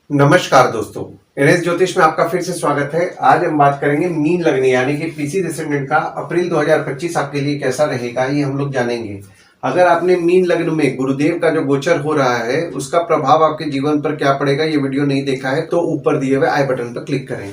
नमस्कार दोस्तों, एनएस ज्योतिष में आपका फिर से स्वागत है। आज हम बात करेंगे मीन लग्न यानी कि पीसी डिसेंडेंट का अप्रैल 2025 आपके लिए कैसा रहेगा, ये हम लोग जानेंगे। अगर आपने मीन लग्न में गुरुदेव का जो गोचर हो रहा है उसका प्रभाव आपके जीवन पर क्या पड़ेगा, ये वीडियो नहीं देखा है तो ऊपर दिए हुए आई बटन पर क्लिक करें।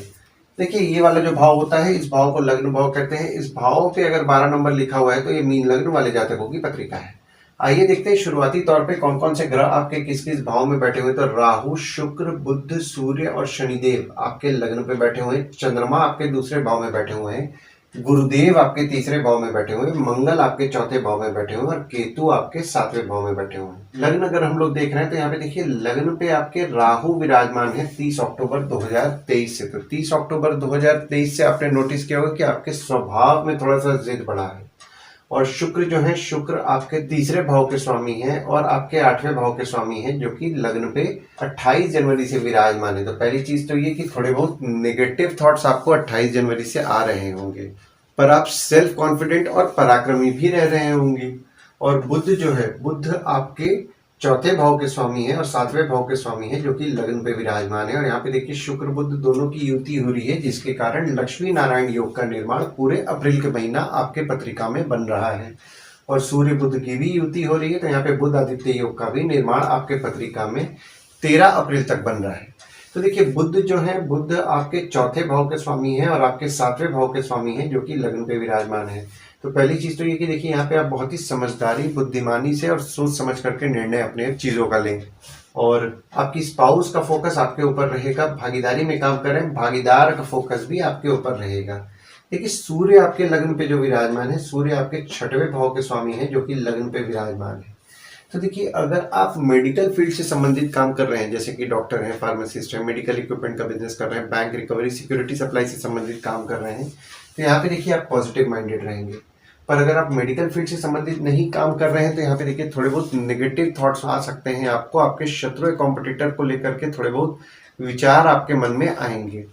देखिए, ये वाला जो भाव होता है इस भाव को लग्न भाव कहते हैं। इस भाव पे अगर 12 नंबर लिखा हुआ है तो ये मीन लग्न वाले जातकों की पत्रिका है। आइए देखते हैं शुरुआती तौर पे कौन कौन से ग्रह आपके किस किस भाव में बैठे हुए। तो राहु, शुक्र, बुध, सूर्य और शनिदेव आपके लग्न पे बैठे हुए हैं। चंद्रमा आपके दूसरे भाव में बैठे हुए हैं। गुरुदेव आपके तीसरे भाव में बैठे हुए हैं। मंगल आपके चौथे भाव में बैठे हुए हैं और केतु आपके सातवें भाव में बैठे हुए हैं। लग्न अगर हम लोग देख रहे हैं तो यहाँ पे देखिए, लग्न पे आपके राहु विराजमान है 30 अक्टूबर 2023 से। तो 30 अक्टूबर 2023 से आपने नोटिस किया होगा कि आपके स्वभाव में थोड़ा सा जिद बढ़ा है। और शुक्र जो है, शुक्र आपके तीसरे भाव के स्वामी हैं और आपके 8वें भाव के स्वामी हैं, जो कि लग्न पे 28 जनवरी से विराजमान है। तो पहली चीज तो ये कि थोड़े बहुत नेगेटिव थॉट्स आपको 28 जनवरी से आ रहे होंगे, पर आप सेल्फ कॉन्फिडेंट और पराक्रमी भी रह रहे होंगे। और बुध जो है, बुध आपके चौथे भाव के स्वामी है और सातवें भाव के स्वामी है, जो कि लग्न पे विराजमान है। और यहाँ पे देखिए, शुक्र बुध दोनों की युति हो रही है, जिसके कारण लक्ष्मी नारायण योग का निर्माण पूरे अप्रैल के महीना आपके पत्रिका में बन रहा है। और सूर्य बुध की भी युति हो रही है, तो यहाँ पे बुध आदित्य योग का भी निर्माण आपके पत्रिका में 13 अप्रैल तक बन रहा है। तो देखिए, बुध जो है, बुध आपके चौथे भाव के स्वामी है और आपके सातवें भाव के स्वामी है, जो कि लग्न पे विराजमान है। तो पहली चीज तो ये कि देखिए, यहाँ पे आप बहुत ही समझदारी, बुद्धिमानी से और सोच समझ करके निर्णय अपने चीजों का लें। और आपकी स्पाउस का फोकस आपके ऊपर रहेगा। भागीदारी में काम करें, भागीदार का फोकस भी आपके ऊपर रहेगा। देखिए, सूर्य आपके लग्न पे जो विराजमान है, सूर्य आपके छठवें भाव के स्वामी है, जो कि लग्न पे विराजमान है। तो देखिए, अगर आप मेडिकल फील्ड से संबंधित काम कर रहे हैं, जैसे कि डॉक्टर हैं, फार्मासिस्ट हैं, मेडिकल इक्विपमेंट का बिजनेस कर रहे हैं, बैंक रिकवरी, सिक्योरिटी सप्लाई से संबंधित काम कर रहे हैं, तो यहाँ पे देखिए आप पॉजिटिव माइंडेड रहेंगे। पर अगर आप मेडिकल फील्ड से संबंधित नहीं काम कर रहे हैं तो यहाँ पे देखिए, थोड़े बहुत नेगेटिव थॉट्स आ सकते हैं आपको। आपके शत्रु या कॉम्पिटिटर को लेकर के थोड़े बहुत विचार आपके मन में आएंगे।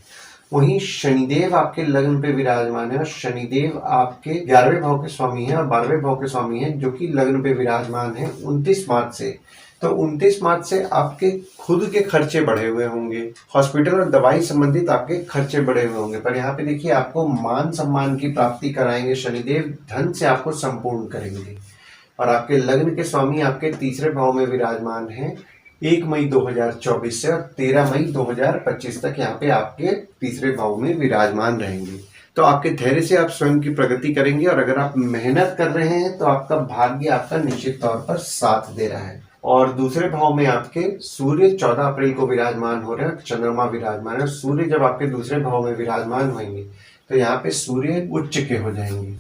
वहीं शनिदेव आपके लग्न पे विराजमान है और शनिदेव आपके 11वें भाव के स्वामी हैं और 12वें भाव के स्वामी हैं, जो कि लग्न पे विराजमान है 29 मार्च से। तो 29 मार्च से आपके खुद के खर्चे बढ़े हुए होंगे, हॉस्पिटल और दवाई संबंधित आपके खर्चे बढ़े हुए होंगे। पर यहाँ पे देखिए, आपको मान सम्मान की प्राप्ति कराएंगे शनिदेव, धन से आपको संपूर्ण करेंगे। और आपके लग्न के स्वामी आपके तीसरे भाव में विराजमान हैं 1 मई 2024 से और 13 मई 2025 तक यहाँ पे आपके तीसरे भाव में विराजमान रहेंगे। तो आपके धैर्य से आप स्वयं की प्रगति करेंगे और अगर आप मेहनत कर रहे हैं तो आपका भाग्य आपका निश्चित तौर पर साथ दे रहा है। और दूसरे भाव में आपके सूर्य 14 अप्रैल को विराजमान हो रहे हैं, चंद्रमा विराजमान है। और सूर्य जब आपके दूसरे भाव में विराजमान होंगे तो यहाँ पे सूर्य उच्च के हो जाएंगे।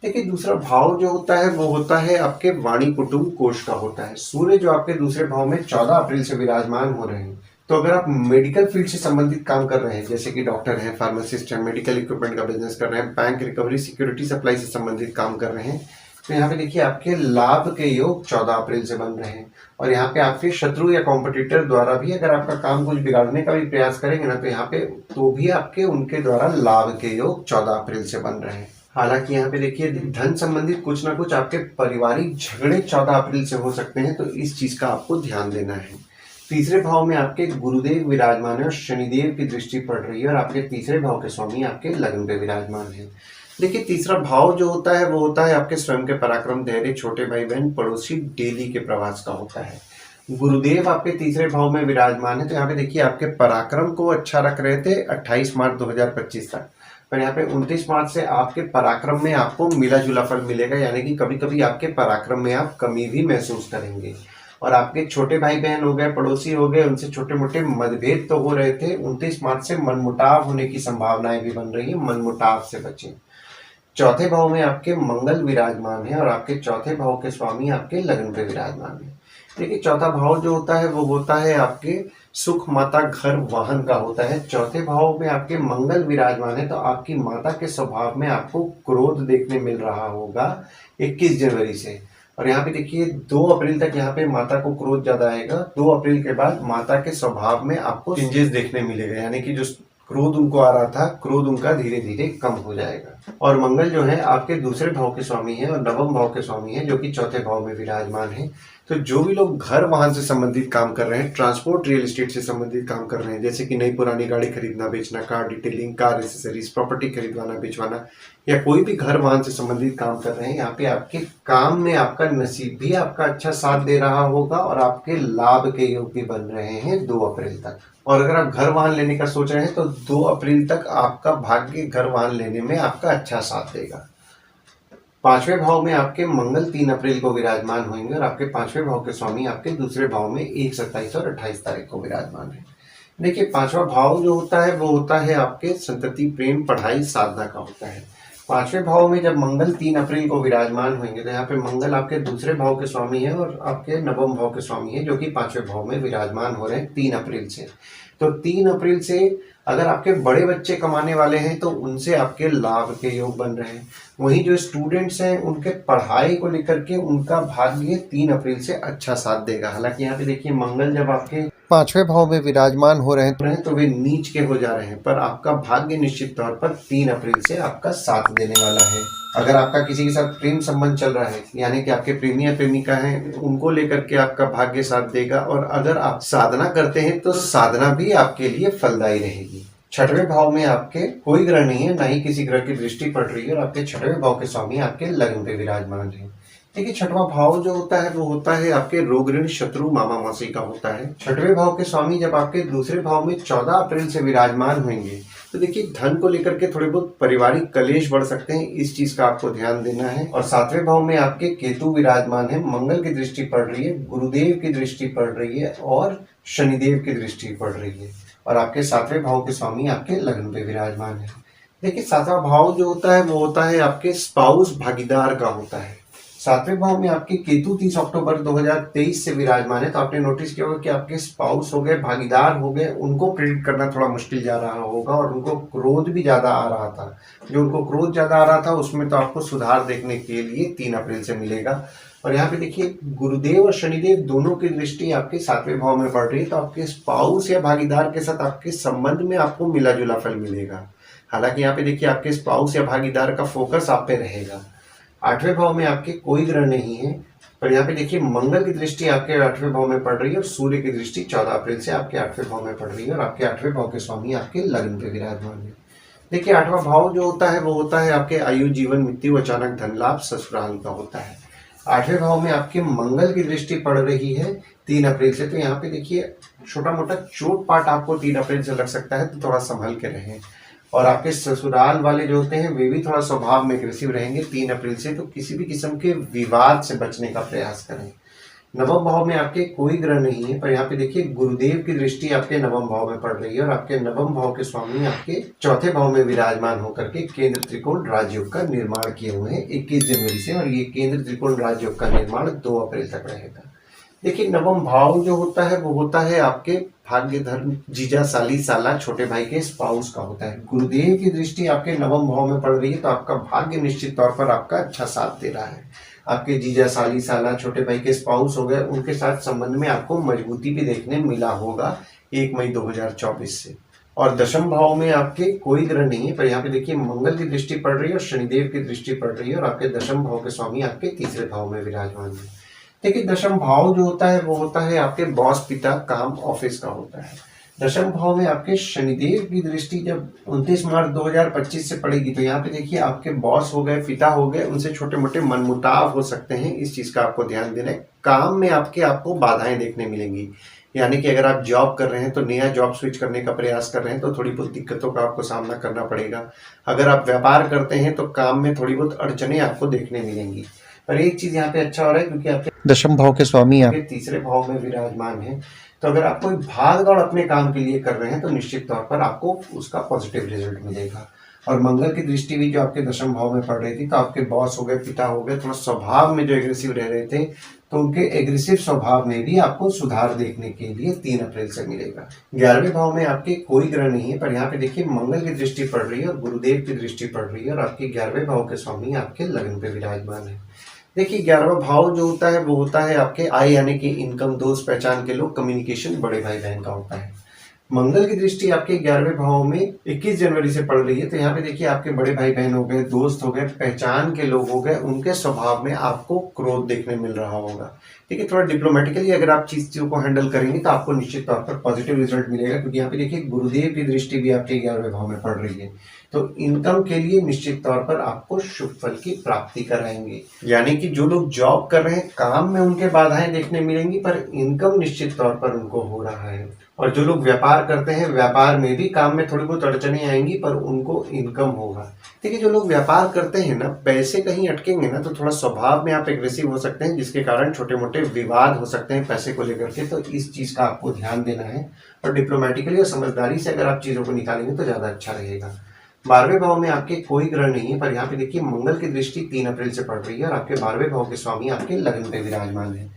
देखिए, दूसरा भाव जो होता है वो होता है आपके वाणी कुटुंब कोष का होता है। सूर्य जो आपके दूसरे भाव में 14 अप्रैल से विराजमान हो रहे हैं, तो अगर आप मेडिकल फील्ड से संबंधित काम कर रहे हैं, जैसे कि डॉक्टर हैं, फार्मासिस्ट हैं, मेडिकल इक्विपमेंट का बिजनेस कर रहे हैं, बैंक रिकवरी, सिक्योरिटी सप्लाई से संबंधित काम कर रहे हैं, तो यहाँ पे देखिए आपके लाभ के योग 14 अप्रैल से बन रहे हैं। और यहाँ पे आपके शत्रु या कॉम्पिटिटर द्वारा भी अगर आपका काम कुछ बिगाड़ने का भी प्रयास करेंगे ना, तो यहाँ पे तो भी आपके उनके द्वारा लाभ के योग 14 अप्रैल से बन रहे हैं। हालांकि यहाँ पे देखिए, धन संबंधित कुछ ना कुछ आपके पारिवारिक झगड़े 14 अप्रैल से हो सकते हैं, तो इस चीज का आपको ध्यान देना है। तीसरे भाव में आपके गुरुदेव विराजमान है और शनिदेव की दृष्टि पड़ रही है और आपके तीसरे भाव के स्वामी आपके लग्न पे विराजमान है। देखिए, तीसरा भाव जो होता है वो होता है आपके स्वयं के पराक्रम, धैर्य, छोटे भाई बहन, पड़ोसी, डेली के प्रवास का होता है। गुरुदेव आपके तीसरे भाव में विराजमान है, तो यहाँ पे देखिए आपके पराक्रम को अच्छा रख रहे थे 28 मार्च 2025 तक। पर यहाँ पे 29 मार्च से आपके पराक्रम में आपको मिला जुला फल मिलेगा, यानी कि कभी कभी आपके पराक्रम में आप कमी भी महसूस करेंगे। और आपके छोटे भाई बहन हो गए, पड़ोसी हो गए, उनसे छोटे मोटे मतभेद तो हो रहे थे, 29 मार्च से मनमुटाव होने की संभावनाएं भी बन रही है, मनमुटाव से बचें। चौथे भाव में आपके मंगल विराजमान है और आपके चौथे भाव के स्वामी आपके लग्न पे विराजमान है। देखिए, चौथा भाव जो होता है वो होता है आपके सुख, माता, घर, वाहन का होता है। चौथे भाव में आपके मंगल विराजमान है, तो आपकी माता के स्वभाव में आपको क्रोध देखने मिल रहा होगा 21 जनवरी से। और यहाँ पे देखिए, 2 अप्रैल तक यहाँ पे माता को क्रोध ज्यादा आएगा। 2 अप्रैल के बाद माता के स्वभाव में आपको चेंजेस देखने मिलेगा, यानी कि जो क्रोध उनको आ रहा था, क्रोध उनका धीरे धीरे कम हो जाएगा। और मंगल जो है आपके दूसरे भाव के स्वामी है और नवम भाव के स्वामी है, जो कि चौथे भाव में विराजमान है। तो जो भी लोग घर वाहन से संबंधित काम कर रहे हैं, ट्रांसपोर्ट रियल एस्टेट से संबंधित काम कर रहे हैं, जैसे कि नई पुरानी गाड़ी खरीदना बेचना, car detailing, car accessories, property खरीदवाना बेचवाना, या कोई भी घर वाहन से संबंधित काम कर रहे हैं, यहाँ पे आपके काम में आपका नसीब भी आपका अच्छा साथ दे रहा होगा और आपके लाभ के योग भी बन रहे हैं 2 अप्रैल तक। और अगर आप घर वाहन लेने का सोच रहे हैं तो 2 अप्रैल तक आपका भाग्य घर वाहन लेने में आपका अच्छा साथ देगा। 5वें भाव में आपके मंगल 3 अप्रैल को विराजमान होंगे और आपके 5वें भाव के स्वामी आपके दूसरे भाव में 1, 27 और 28 तारीख को विराजमान है। देखिए 5वां भाव जो होता है वो होता है आपके संतति, प्रेम, पढ़ाई, साधना का होता है। 5वें भाव में जब मंगल 3 अप्रैल को विराजमान होंगे तो यहाँ पे मंगल आपके दूसरे भाव के स्वामी है और आपके नवम भाव के स्वामी है, जो कि 5वें भाव में विराजमान हो रहे हैं 3 अप्रैल से। तो 3 अप्रैल से अगर आपके बड़े बच्चे कमाने वाले हैं तो उनसे आपके लाभ के योग बन रहे हैं। वहीं जो स्टूडेंट्स हैं उनके पढ़ाई को लेकर के उनका भाग्य 3 अप्रैल से अच्छा साथ देगा। हालांकि यहाँ पे देखिए मंगल जब आपके 5वें भाव में विराजमान हो रहे हैं तो वे नीच के हो जा रहे हैं, पर आपका भाग्य निश्चित तौर पर 3 अप्रैल से आपका साथ देने वाला है। अगर आपका किसी के साथ प्रेम संबंध चल रहा है, यानी कि आपके प्रेमी या प्रेमिका हैं, उनको लेकर के आपका भाग्य साथ देगा। और अगर आप साधना करते हैं तो साधना भी आपके लिए फलदायी रहेगी। 6वें भाव में आपके कोई ग्रह नहीं है, ना ही किसी ग्रह की दृष्टि पड़ रही है और आपके 6वें भाव के स्वामी आपके लग्न पे विराजमान है। देखिए 6वां भाव जो होता है वो होता है आपके रोग, ऋण, शत्रु, मामा मासी का होता है। 6वें भाव के स्वामी जब आपके दूसरे भाव में 14 अप्रैल से विराजमान होंगे तो देखिए धन को लेकर के थोड़े बहुत पारिवारिक कलेश बढ़ सकते हैं, इस चीज का आपको ध्यान देना है। और 7वें भाव में आपके केतु विराजमान है, मंगल की दृष्टि पड़ रही है, गुरुदेव की दृष्टि पड़ रही है और शनिदेव की दृष्टि पड़ रही है और आपके 7वें भाव के स्वामी आपके लग्न पे विराजमान है। देखिए 7वां भाव जो होता है वो होता है आपके स्पाउस, भागीदार का होता है। 7वें भाव में आपके केतु 30 अक्टूबर 2023 से विराजमान है, तो आपने नोटिस किया होगा कि आपके स्पाउस हो गए, भागीदार हो गए, उनको प्रेडिक्ट करना थोड़ा मुश्किल जा रहा होगा और उनको क्रोध भी ज्यादा आ रहा था। जो उनको क्रोध ज्यादा आ रहा था उसमें तो आपको सुधार देखने के लिए 3 अप्रैल से मिलेगा। और यहाँ पे देखिए गुरुदेव और शनिदेव दोनों की दृष्टि आपके 7वें भाव में पड़ रही है, तो आपके स्पाउस या भागीदार के साथ आपके संबंध में आपको मिला जुला फल मिलेगा। हालांकि यहाँ पे देखिए आपके स्पाउस या भागीदार का फोकस आप पे रहेगा। 8वें भाव में आपके कोई ग्रह नहीं है, पर यहाँ पे देखिए मंगल की दृष्टि आपके 8वें भाव में पड़ रही है और सूर्य की दृष्टि 14 अप्रैल से आपके 8वें भाव में पड़ रही है और आपके 8वें भाव के स्वामी आपके लग्न पे विराजमान है। देखिए 8वां भाव जो होता है वो होता है आपके आयु, जीवन, मृत्यु, अचानक धन लाभ, ससुराल का होता है। 8वें भाव में आपके मंगल की दृष्टि पड़ रही है 3 अप्रैल से, तो यहाँ पे देखिए छोटा मोटा चोट पाट आपको 3 अप्रैल से लग सकता है, तो थोड़ा संभल के रहें। और आपके ससुराल वाले जो होते हैं वे भी थोड़ा स्वभाव में एग्रेसिव रहेंगे 3 अप्रैल से, तो किसी भी किस्म के विवाद से बचने का प्रयास करें। नवम भाव में आपके कोई ग्रह नहीं है, पर यहाँ पे देखिए गुरुदेव की दृष्टि आपके नवम भाव में पड़ रही है और आपके नवम भाव के स्वामी आपके 4थे भाव में विराजमान होकर के केंद्र त्रिकोण राजयोग का निर्माण किए हुए हैं 21 जनवरी से, और ये केंद्र त्रिकोण राजयोग का निर्माण 2 अप्रैल तक रहेगा। देखिए नवम भाव जो होता है वो होता है आपके भाग्य, धर्म, जीजा, साली, साला, छोटे भाई के स्पाउस का होता है। गुरुदेव की दृष्टि आपके नवम भाव में पड़ रही है, तो आपका भाग्य निश्चित तौर पर आपका अच्छा साथ दे रहा है। आपके जीजा, साली, साला, छोटे भाई के स्पाउस हो गए, उनके साथ संबंध में आपको मजबूती भी देखने मिला होगा 1 मई 2024 से। और 10वें भाव में आपके कोई ग्रह नहीं है, पर यहाँ पे देखिए मंगल की दृष्टि पड़ रही है और शनिदेव की दृष्टि पड़ रही है और आपके 10वें भाव के स्वामी आपके 3रे भाव में विराजमान है। देखिए 10वां भाव जो होता है वो होता है आपके बॉस, पिता, काम, ऑफिस का होता है। 10वें भाव में आपके शनिदेव की दृष्टि जब 29 मार्च 2025 से पड़ेगी, तो यहाँ पे देखिए आपके बॉस हो गए, पिता हो गए, उनसे छोटे मोटे मनमुटाव हो सकते हैं, इस चीज का आपको ध्यान देना है। काम में आपको बाधाएं देखने मिलेंगी, यानी कि अगर आप जॉब कर रहे हैं तो नया जॉब स्विच करने का प्रयास कर रहे हैं तो थोड़ी बहुत दिक्कतों का आपको सामना करना पड़ेगा। अगर आप व्यापार करते हैं तो काम में थोड़ी बहुत अड़चने आपको देखने मिलेंगी। पर एक चीज यहाँ पे अच्छा हो रहा है क्योंकि आपके 10वें भाव के स्वामी आपके 3रे भाव में विराजमान है, तो अगर आप कोई भाग दौड़ अपने काम के लिए कर रहे हैं तो निश्चित तौर पर आपको उसका पॉजिटिव रिजल्ट मिलेगा। और मंगल की दृष्टि भी जो आपके 10वें भाव में पड़ रही थी, तो आपके बॉस हो गए, पिता हो गए, थोड़ा स्वभाव में जो एग्रेसिव रह रहे थे, तो उनके एग्रेसिव स्वभाव में भी आपको सुधार देखने के लिए 3 अप्रैल से मिलेगा। 11वें भाव में आपके कोई ग्रह नहीं है, पर यहाँ पे देखिए मंगल की दृष्टि पड़ रही है और गुरुदेव की दृष्टि पड़ रही है और आपके 11वें भाव के स्वामी आपके लग्न पे विराजमान है। देखिए 11वां भाव जो होता है वो होता है आपके आय, यानी कि इनकम, दोस्त, पहचान के लोग, कम्युनिकेशन, बड़े भाई बहन का होता है। मंगल की दृष्टि आपके 11वें भाव में 21 जनवरी से पड़ रही है। तो यहाँ पे देखिए आपके बड़े भाई बहन हो गए, दोस्त हो गए, पहचान के लोग हो गए, उनके स्वभाव में आपको क्रोध देखने मिल रहा होगा। ठीक है, थोड़ा डिप्लोमेटिकली अगर आप चीजों को हैंडल करेंगे तो आपको निश्चित तौर पर पॉजिटिव रिजल्ट मिलेगा, क्योंकि यहाँ पे देखिए गुरुदेव की दृष्टि भी आपके 11वें भाव में पड़ रही है। तो इनकम के लिए निश्चित तौर पर आपको शुभ फल की प्राप्ति कराएंगे। यानी कि जो लोग जॉब कर रहे हैं, काम में उनके बाधाएं देखने मिलेंगी, पर इनकम निश्चित तौर पर उनको हो रहा है। और जो लोग व्यापार करते हैं, व्यापार में भी काम में थोड़ी बहुत अड़चने आएंगी, पर उनको इनकम होगा। देखिए जो लोग व्यापार करते हैं ना, पैसे कहीं अटकेंगे ना तो थोड़ा स्वभाव में आप एग्रेसिव हो सकते हैं, जिसके कारण छोटे मोटे विवाद हो सकते हैं पैसे को लेकर के। तो इस चीज का आपको ध्यान देना है और डिप्लोमेटिकली और समझदारी से अगर आप चीजों को निकालेंगे तो ज्यादा अच्छा रहेगा। 12वें भाव में आपके कोई ग्रह नहीं है, पर यहाँ पे देखिए मंगल की दृष्टि 3 अप्रैल से पड़ रही है और आपके 12वें भाव के स्वामी आपके लग्न पे विराजमान है।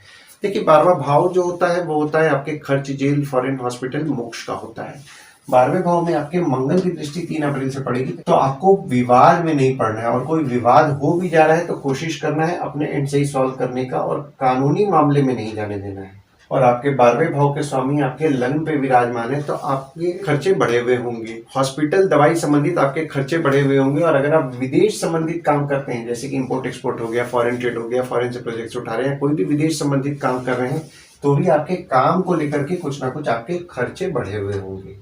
देखिए 12वां भाव जो होता है वो होता है आपके खर्च, जेल, फॉरेन, हॉस्पिटल, मोक्ष का होता है। 12वें भाव में आपके मंगल की दृष्टि 3 अप्रैल से पड़ेगी, तो आपको विवाद में नहीं पड़ना है, और कोई विवाद हो भी जा रहा है तो कोशिश करना है अपने एंड से ही सॉल्व करने का, और कानूनी मामले में नहीं जाने देना है। और आपके 12वें भाव के स्वामी आपके लग्न पे विराजमान है, तो आपके खर्चे बढ़े हुए होंगे। हॉस्पिटल, दवाई संबंधित आपके खर्चे बढ़े हुए होंगे। और अगर आप विदेश संबंधित काम करते हैं, जैसे कि इंपोर्ट एक्सपोर्ट हो गया, फॉरेन ट्रेड हो गया, फॉरेन से प्रोजेक्ट्स उठा रहे हैं, कोई भी विदेश संबंधित काम कर रहे हैं, तो भी आपके काम को लेकर के कुछ ना कुछ आपके खर्चे बढ़े हुए होंगे।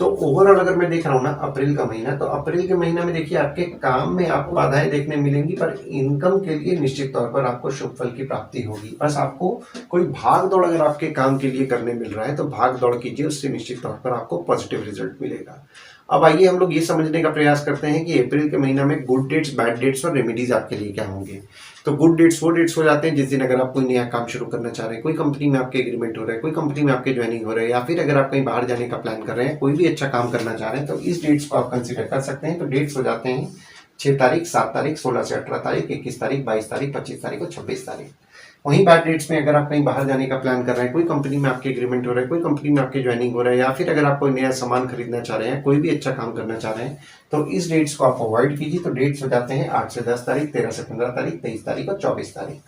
तो ओवरऑल अगर मैं देख रहा हूँ ना अप्रैल का महीना, तो अप्रैल के महीना में देखिए आपके काम में आपको बाधाएं देखने मिलेंगी, पर इनकम के लिए निश्चित तौर पर आपको शुभ फल की प्राप्ति होगी। बस आपको कोई भाग दौड़ अगर आपके काम के लिए करने मिल रहा है तो भाग दौड़ कीजिए, उससे निश्चित तौर पर आपको पॉजिटिव रिजल्ट मिलेगा। अब आइए हम लोग ये समझने का प्रयास करते हैं कि अप्रैल के महीना में गुड डेट्स, बैड डेट्स और रेमेडीज आपके लिए क्या होंगे। तो गुड डेट्स वो डेट्स हो जाते हैं जिस दिन अगर आप कोई नया काम शुरू करना चाह रहे हैं, कोई कंपनी में आपके एग्रीमेंट हो रहा है, कोई कंपनी में आपके ज्वाइनिंग हो रहा है, या फिर अगर आप कहीं बाहर जाने का प्लान कर रहे हैं, कोई भी अच्छा काम करना चाह रहे हैं, तो इस डेट्स को आप कंसिडर कर सकते हैं। तो डेट्स हो जाते हैं 6 तारीख, 7 तारीख, 16 से 18 तारीख, 21 तारीख, 22 तारीख, 25 तारीख और 26 तारीख। वहीं बैड डेट्स में अगर आप कहीं बाहर जाने का प्लान कर रहे हैं, कोई कंपनी में आपके एग्रीमेंट हो रहा है, कोई कंपनी में आपके ज्वाइनिंग हो रहा है, या फिर अगर आप कोई नया सामान खरीदना चाह रहे हैं, कोई भी अच्छा काम करना चाह रहे हैं, तो इस डेट्स को आप अवॉइड कीजिए। तो डेट्स हो जाते हैं 8 से 10 तारीख, 13 से 15 तारीख, 23 तारीख और 24 तारीख।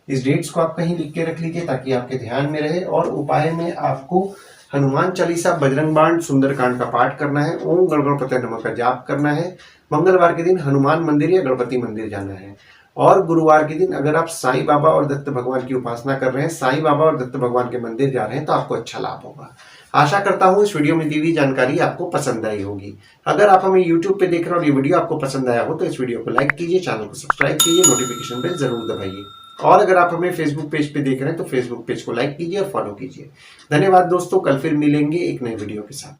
इस डेट्स को आप कहीं लिख के रख लीजिए ताकि आपके ध्यान में रहे। और उपाय में आपको हनुमान चालीसा, बजरंग बाण, सुंदरकांड का पाठ करना है, ओम गणपतये नमः का जाप करना है। मंगलवार के दिन हनुमान मंदिर या गणपति मंदिर जाना है। और गुरुवार के दिन अगर आप साईं बाबा और दत्त भगवान की उपासना कर रहे हैं, साईं बाबा और दत्त भगवान के मंदिर जा रहे हैं, तो आपको अच्छा लाभ होगा। आशा करता हूं इस वीडियो में दी हुई जानकारी आपको पसंद आई होगी। अगर आप हमें YouTube पे देख रहे हो और ये वीडियो आपको पसंद आया हो तो इस वीडियो को लाइक कीजिए, चैनल को सब्सक्राइब कीजिए, नोटिफिकेशन बेल जरूर दबाइए। और अगर आप हमें फेसबुक पेज पे देख रहे हैं तो फेसबुक पेज को लाइक कीजिए और फॉलो कीजिए। धन्यवाद दोस्तों, कल फिर मिलेंगे एक नए वीडियो के साथ।